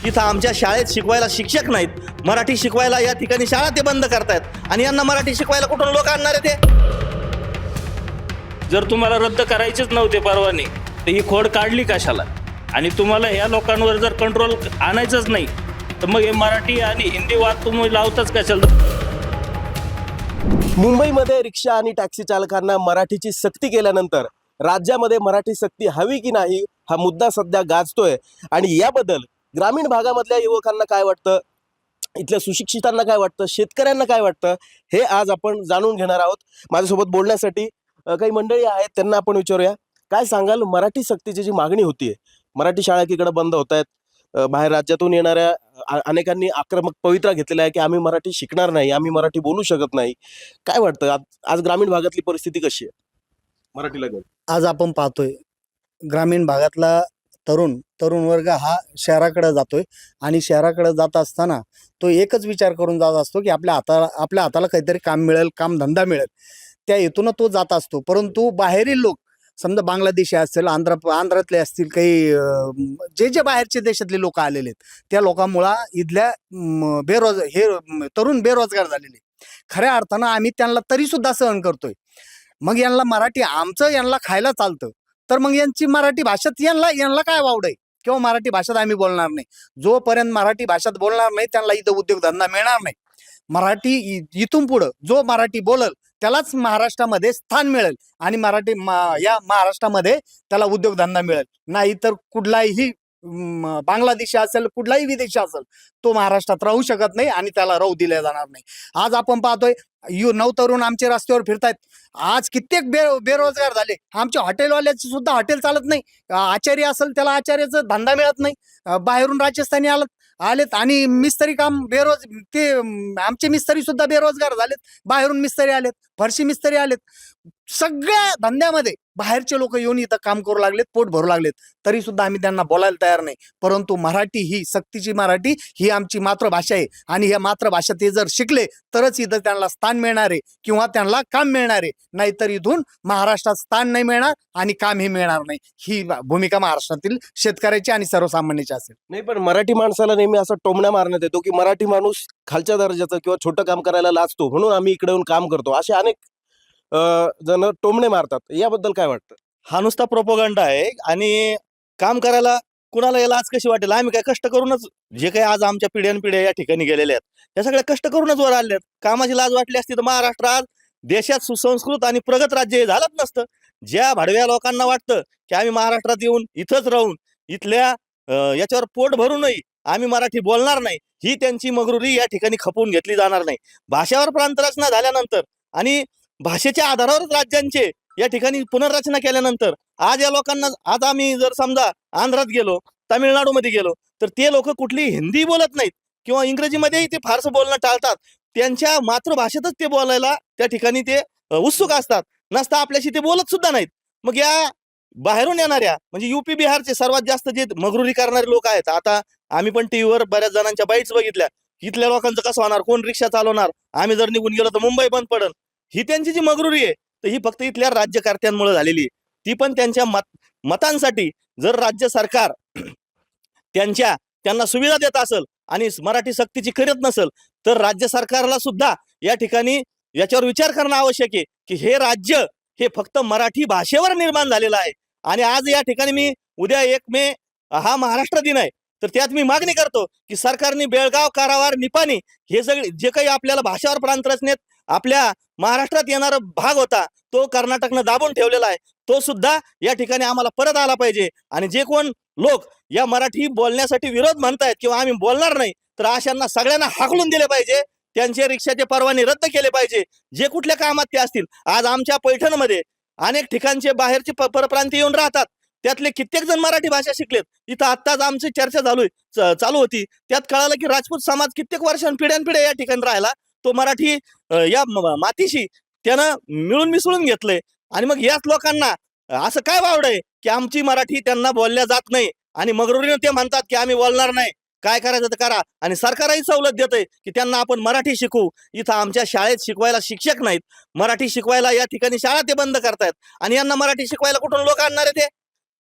इथं आमच्या शाळेत शिकवायला शिक्षक नाहीत, मराठी शिकवायला या ठिकाणी शाळा ते बंद करतायत आणि यांना मराठी शिकवायला कुठून लोक आणणार आहे ते? जर तुम्हाला रद्द करायचेच नव्हते परवाने तर ही खोड काढली कशाला? आणि तुम्हाला ह्या लोकांवर जर कंट्रोल आणायचंच नाही तर मग हे मराठी आणि हिंदी वाद तुम्ही लावताच कशाला? मुंबईमध्ये रिक्षा आणि टॅक्सी चालकांना मराठीची सक्ती केल्यानंतर राज्यामध्ये मराठी सक्ती हवी की नाही हा मुद्दा सध्या गाजतोय. आणि याबद्दल ग्रामीण भागामधल्या युवकांना काय वाटतं, इथल्या सुशिक्षितांना काय वाटतं, शेतकऱ्यांना काय वाटतं, हे आज आपण जाणून घेणार आहोत. माझ्यासोबत बोलण्यासाठी काही मंडळी आहेत, त्यांना आपण विचारूया. काय सांगाल, मराठी सक्तीची जी मागणी होतीये, मराठी शाळा एकीकडे बंद होत आहेत, बाहेर राज्यातून येणाऱ्या अनेकांनी आक्रमक पवित्रा घेतलेला आहे की आम्ही मराठी शिकणार नाही, आम्ही मराठी बोलू शकत नाही. काय वाटतं आज ग्रामीण भागातली परिस्थिती कशी आहे मराठीला घेऊन? आज आपण पाहतोय ग्रामीण भागातला तरुण वर्ग हा शहराकडे जातोय आणि शहराकडे जात असताना तो एकच विचार करून जात असतो की आपल्या हाताला काहीतरी काम मिळेल, कामधंदा मिळेल, त्या हेतून तो जात असतो. परंतु बाहेरील लोक, समजा बांगलादेशी असतील, आंध्रातले असतील, काही जे बाहेरचे देशातले लोक आलेले आहेत, त्या लोकांमुळे इथल्या तरुण बेरोजगार झालेले. खऱ्या अर्थानं आम्ही त्यांना तरी सुद्धा सहन करतोय. मग यांना मराठी आमचं यांना खायला चालतं, तर मग यांची मराठी भाषेत यांना काय वावड आहे किंवा मराठी भाषेत आम्ही बोलणार नाही. जोपर्यंत मराठी भाषेत बोलणार नाही त्यांना इथं उद्योगधंदा मिळणार नाही. मराठी इथून पुढं जो मराठी बोलल त्यालाच महाराष्ट्रामध्ये स्थान मिळेल आणि या महाराष्ट्रामध्ये त्याला उद्योगधंदा मिळेल. नाही तर कुठलाही बांगलादेशी असेल, कुठलाही विदेशी असेल, तो महाराष्ट्रात राहू शकत नाही आणि त्याला राहू दिले जाणार नाही. आज आपण पाहतोय नवतरुण आमचे रस्त्यावर फिरतायत. आज कित्येक बेरोजगार झाले. आमच्या हॉटेलवाल्याचे सुद्धा हॉटेल चालत नाही. आचार्य असेल त्याला आचार्याचा धंदा मिळत नाही. बाहेरून राजस्थानी आलेत आणि मिस्त्री काम आमचे मिस्त्री सुद्धा बेरोजगार झालेत. बाहेरून मिस्त्री आलेत, फरशी मिस्त्री आलेत. सगळ्या धंद्यामध्ये बाहेरचे लोक येऊन इथं काम करू लागलेत, पोट भरू लागलेत. तरी सुद्धा आम्ही त्यांना बोलायला तयार नाही. परंतु मराठी ही सक्तीची मराठी ही आमची मातृभाषा आहे आणि या मातृभाषा ते जर शिकले तरच इथं त्यांना स्थान मिळणार आहे किंवा त्यांना काम मिळणार आहे. नाहीतर इथून महाराष्ट्रात स्थान नाही मिळणार आणि काम ही मिळणार नाही. ही भूमिका महाराष्ट्रातील शेतकऱ्याची आणि सर्वसामान्याची असेल. नाही, पण मराठी माणसाला नेहमी असा टोमण्या मारण्यात येतो की मराठी माणूस खालच्या दर्जाचं किंवा छोटं काम करायला लाजतो, म्हणून आम्ही इकडे येऊन काम करतो, असे अनेक जण टोमणे मारतात. याबद्दल काय वाटतं? हा नुसता प्रोपोगंडा आहे. आणि काम करायला कुणाला याला आज कशी वाटेल? आम्ही काय कष्ट करूनच, जे काही आज आमच्या पिढ्यानपिढ्या या ठिकाणी गेलेल्या आहेत, त्या सगळ्या कष्ट करूनच वर आले आहेत. कामाची लाज वाटली असती तर महाराष्ट्र आज देशात सुसंस्कृत आणि प्रगत राज्य हे झालंच नसतं. ज्या भाडव्या लोकांना वाटतं की आम्ही महाराष्ट्रात येऊन इथंच राहून इथल्या याच्यावर पोट भरूनही आम्ही मराठी बोलणार नाही, ही त्यांची मगरुरी या ठिकाणी खपवून घेतली जाणार नाही. भाषावर प्रांतरचना झाल्यानंतर आणि भाषेच्या आधारावरच राज्यांचे या ठिकाणी पुनर्रचना केल्यानंतर आज या लोकांना, आज आम्ही जर समजा आंध्रात गेलो, तामिळनाडूमध्ये गेलो, तर ते लोक कुठली हिंदी बोलत नाहीत किंवा इंग्रजीमध्येही ते फारसं बोलणं टाळतात. त्यांच्या मातृभाषेतच ते बोलायला त्या ठिकाणी ते उत्सुक असतात. नसता आपल्याशी ते बोलत सुद्धा नाहीत. मग या बाहेरून येणाऱ्या म्हणजे युपी बिहारचे सर्वात जास्त जे मगरुरी करणारे लोक आहेत. आता आम्ही पण टीव्हीवर बऱ्याच जणांच्या बाईट्स बघितल्या. इथल्या लोकांचं कसं होणार, कोण रिक्षा चालवणार, आम्ही जर निघून गेलो तर मुंबई बंद पडल, ही त्यांची जी मगरुरी आहे तर ही फक्त इथल्या राज्यकर्त्यांमुळे झालेली आहे. ती पण त्यांच्या मतांसाठी. जर राज्य सरकार त्यांना सुविधा देत असेल आणि मराठी सक्तीची करत नसेल तर राज्य सरकारला सुद्धा या ठिकाणी याच्यावर विचार करणं आवश्यक आहे की हे राज्य हे फक्त मराठी भाषेवर निर्माण झालेलं आहे. आणि आज या ठिकाणी मी उद्या 1 मे हा महाराष्ट्र दिन आहे, तर त्यात मी मागणी करतो की सरकारने बेळगाव, कारवार, निपाणी हे सगळे जे काही आपल्याला भाषावर प्रांतरचनेत आपल्या महाराष्ट्रात येणारा भाग होता तो कर्नाटकनं दाबून ठेवलेला आहे, तो सुद्धा या ठिकाणी आम्हाला परत आला पाहिजे. आणि जे कोण लोक या मराठी बोलण्यासाठी विरोध म्हणतायत किंवा आम्ही बोलणार नाही, तर अशांना सगळ्यांना हाकलून दिले पाहिजे. त्यांचे रिक्षाचे परवाने रद्द केले पाहिजे, जे कुठल्या कामात ते असतील. आज आमच्या पैठणमध्ये अनेक ठिकाणचे बाहेरचे परप्रांतीय येऊन राहतात. त्यातले कित्येक जण मराठी भाषा शिकलेत. इथं आत्ताच आमची चर्चा चालू होती, त्यात कळालं की राजपूत समाज कित्येक पिढ्यानपिढ्या या ठिकाणी राहिला, तो मराठी या मातीशी त्यानं मिळून मिसळून घेतलंय. आणि मग याच लोकांना असं काय वावड आहे की आमची मराठी त्यांना बोलल्या जात नाही आणि मगरुरीनं ते म्हणतात की आम्ही बोलणार नाही. काय करायचं तर करा. आणि सरकारही सवलत देतंय की त्यांना आपण मराठी शिकवू. इथं आमच्या शाळेत शिकवायला शिक्षक नाहीत, मराठी शिकवायला या ठिकाणी शाळा ते बंद करतायत आणि यांना मराठी शिकवायला कुठून लोक आणणार आहे ते?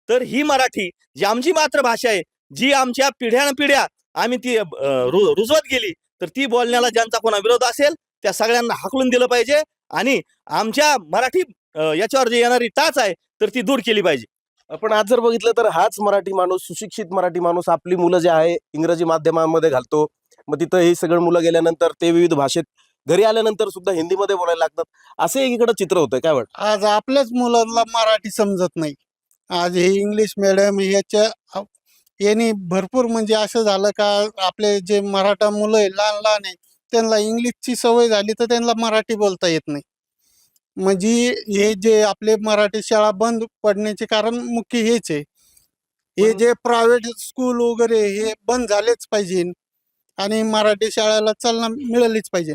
तर ही मराठी जी आमची मातृभाषा आहे, जी आमच्या पिढ्यानपिढ्या आम्ही ती रुजवत गेली तर ती बोलण्याला ज्यांचा कोणा विरोध असेल त्या सगळ्यांना हाकलून दिलं पाहिजे आणि आमच्या मराठी याच्यावर जी येणारी टाच आहे तर ती दूर केली पाहिजे. आपण आज जर बघितलं तर हाच मराठी माणूस, सुशिक्षित मराठी माणूस आपली मुलं जे आहे इंग्रजी माध्यमामध्ये घालतो. मग तिथं ही सगळं मुलं गेल्यानंतर ते विविध भाषेत घरी आल्यानंतर सुद्धा हिंदीमध्ये बोलायला लागतात. असं एकीकडे चित्र होतंय. काय वाटतं? आज आपल्याच मुलांना मराठी समजत नाही. आज हे इंग्लिश मिडियम यांनी भरपूर म्हणजे असं झालं का आपले जे मराठा मुलं आहे लहान लहान आहे त्यांना इंग्लिशची सवय झाली तर त्यांना मराठी बोलता येत नाही. म्हणजे हे जे आपले मराठी शाळा बंद पडण्याचे कारण मुख्य हेच आहे. हे जे प्रायव्हेट स्कूल वगैरे हे बंद झालेच पाहिजे आणि मराठी शाळेला चालना मिळालीच पाहिजे.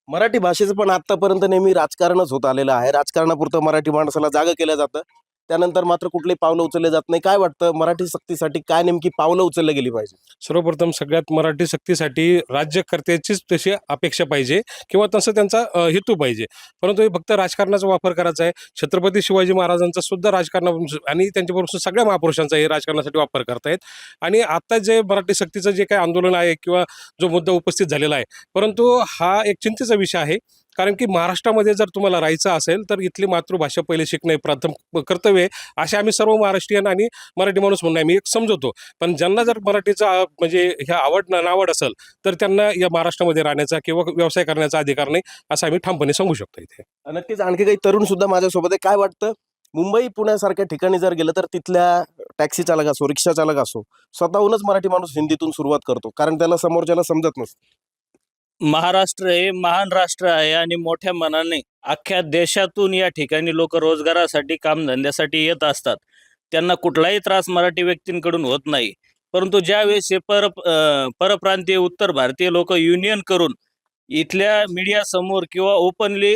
मराठी भाषेचं पण आतापर्यंत नेहमी राजकारणच होत आलेलं आहे. राजकारणापुरतं मराठी माणसाला जागा केलं जातं, त्यानंतर मात्र कुठलेही पावलं उचलले जात नाही. काय वाटतं मराठी सक्तीसाठी काय नेमकी पावलं उचलली गेली पाहिजे? सर्वप्रथम सगळ्यात मराठी सक्तीसाठी राज्यकर्त्याचीच तशी अपेक्षा पाहिजे किंवा तसं त्यांचा हेतू पाहिजे. परंतु हे फक्त राजकारणाचा वापर करायचा आहे. छत्रपती शिवाजी महाराजांचा सुद्धा राजकारण आणि त्यांच्याबरोबर सगळ्या महापुरुषांचा हे राजकारणासाठी वापर करतायत. आणि आता जे मराठी सक्तीचं जे काही आंदोलन आहे किंवा जो मुद्दा उपस्थित झालेला आहे, परंतु हा एक चिंतेचा विषय आहे. कारण की महाराष्ट्रामध्ये जर तुम्हाला राहायचं असेल तर इथली मातृभाषा पहिले शिकणे प्रथम कर्तव्य आहे. असे आम्ही सर्व महाराष्ट्रीयन आणि मराठी माणूस म्हणून आम्ही एक समजवतो. पण ज्यांना जर मराठीचा म्हणजे ह्या नावड असेल तर त्यांना या महाराष्ट्रामध्ये राहण्याचा किंवा व्यवसाय करण्याचा अधिकार नाही असं आम्ही ठामपणे सांगू शकतो इथे. नक्कीच आणखी काही तरुण सुद्धा माझ्यासोबत आहे. काय वाटतं मुंबई पुण्यासारख्या ठिकाणी जर गेलं तर तिथल्या टॅक्सी चालक असो, रिक्षा चालक असो, स्वतःहूनच मराठी माणूस हिंदीतून सुरुवात करतो कारण त्याला समोरच्याला समजत नसतं. महाराष्ट्र हे महान राष्ट्र आहे आणि मोठ्या मनाने अख्ख्या देशातून या ठिकाणी लोक रोजगारासाठी कामधंद्यासाठी येत असतात. त्यांना कुठलाही त्रास मराठी व्यक्तींकडून होत नाही. परंतु ज्यावेळेस हे परप्रांतीय उत्तर भारतीय लोक युनियन करून इथल्या मीडिया समोर किंवा ओपनली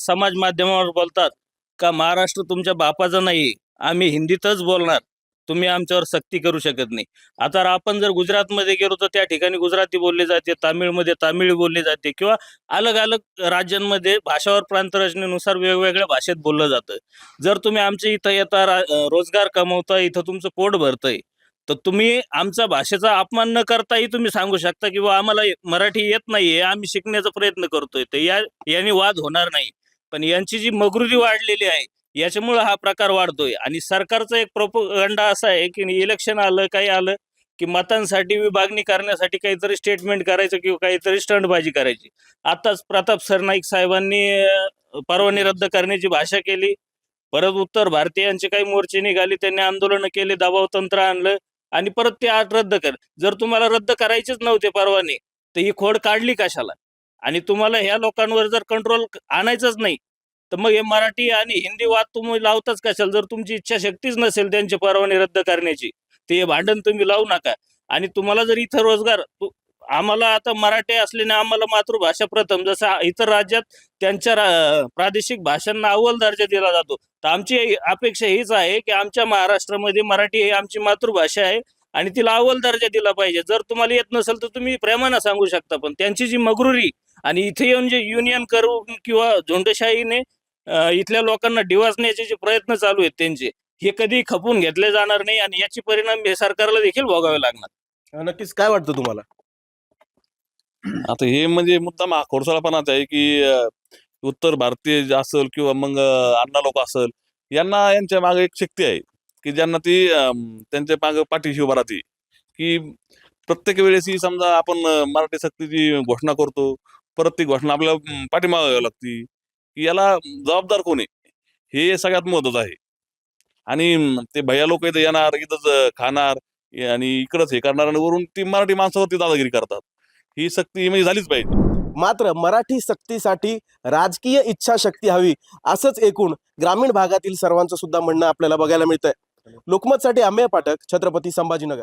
समाज माध्यमावर बोलतात का महाराष्ट्र तुमच्या बापाचा नाही, आम्ही हिंदीतच बोलणार, तुम्ही आमच्यावर सक्ती करू शकत नाही. आता आपण जर गुजरातमध्ये गेलो तर त्या ठिकाणी गुजराती बोलली जाते, तामिळमध्ये तामिळ बोलली जाते किंवा अलग अलग राज्यांमध्ये भाषावर प्रांतरचनेनुसार वेगवेगळ्या भाषेत बोललं जातं. जर तुम्ही आमच्या इथं येता रोजगार कमवता, इथं तुमचं पोट भरतंय, तर तुम्ही आमच्या भाषेचा अपमान न करताही तुम्ही सांगू शकता की आम्हाला मराठी येत नाहीये, आम्ही शिकण्याचा प्रयत्न करतोय. तर याने वाद होणार नाही. पण यांची जी मगरुरी वाढलेली आहे याच्यामुळे हा प्रकार वाढतोय. आणि सरकारचा एक प्रोपगंडा असा आहे की इलेक्शन आलं काही आलं की मतांसाठी विभागणी करण्यासाठी काहीतरी स्टेटमेंट करायचं किंवा काहीतरी स्टंटबाजी करायची. आताच प्रताप सरनाईक साहेबांनी परवानगी रद्द करण्याची भाषा केली. परत उत्तर भारतीयांचे काही मोर्चे निघाले, त्यांनी आंदोलन केले, दबाव तंत्र आणलं आणि परत ते आठ रद्द कर. जर तुम्हाला रद्द करायचेच नव्हते परवाने तर ही खोड काढली कशाला? आणि तुम्हाला ह्या लोकांवर जर कंट्रोल आणायचंच नाही तर मग हे मराठी आणि हिंदी वाद तुम्ही लावताच कशाल? जर तुमची इच्छाशक्तीच नसेल त्यांची परवानगी रद्द करण्याची ते हे भांडण तुम्ही लावू नका. आणि तुम्हाला जर इथं रोजगार आम्हाला आता मराठी असल्याने आम्हाला मातृभाषा प्रथम, जसं इतर राज्यात त्यांच्या प्रादेशिक भाषांना अव्वल दर्जा दिला जातो, तर आमची अपेक्षा हीच आहे की आमच्या महाराष्ट्रामध्ये मराठी ही आमची मातृभाषा आहे आणि तिला अव्वल दर्जा दिला पाहिजे. जर तुम्हाला येत नसेल तर तुम्ही प्रेमानं सांगू शकता. पण त्यांची जी मगरुरी आणि इथे येऊन जे युनियन करून किंवा झुंडशाहीने इथल्या लोकांना डिवचण्याचे जे प्रयत्न चालू आहेत त्यांचे, हे कधी खपून घेतले जाणार नाही आणि याचे परिणाम हे सरकारला देखील भोगावे लागणार. नक्कीच. काय वाटतं तुम्हाला? आता हे म्हणजे मुद्दाम हा खोडसाळपणाच आहे की उत्तर भारतीय जे असेल किंवा मग अण्णा लोक असेल, यांच्या मागे एक शक्ती आहे की ज्यांना ती त्यांच्या मागे पाठीशी उभा राहते. की प्रत्येक वेळेस ही समजा आपण मराठी सक्तीची घोषणा करतो, परत ती घोषणा आपल्याला पाठीमागावी लागते की याला जबाबदार कोण आहे, हे सगळ्यात महत्वाचं आहे. आणि ते भैया लोक इथं येणार, इथंच खाणार आणि इकडंच हे करणार आणि वरून ती मराठी माणसावरती दादागिरी करतात. ही सक्ती म्हणजे झालीच पाहिजे. मात्र मराठी सक्तीसाठी राजकीय इच्छाशक्ती हवी असंच एकूण ग्रामीण भागातील सर्वांचं सुद्धा म्हणणं आपल्याला बघायला मिळतंय. लोकमतसाठी अमेय पाठक, छत्रपती संभाजीनगर.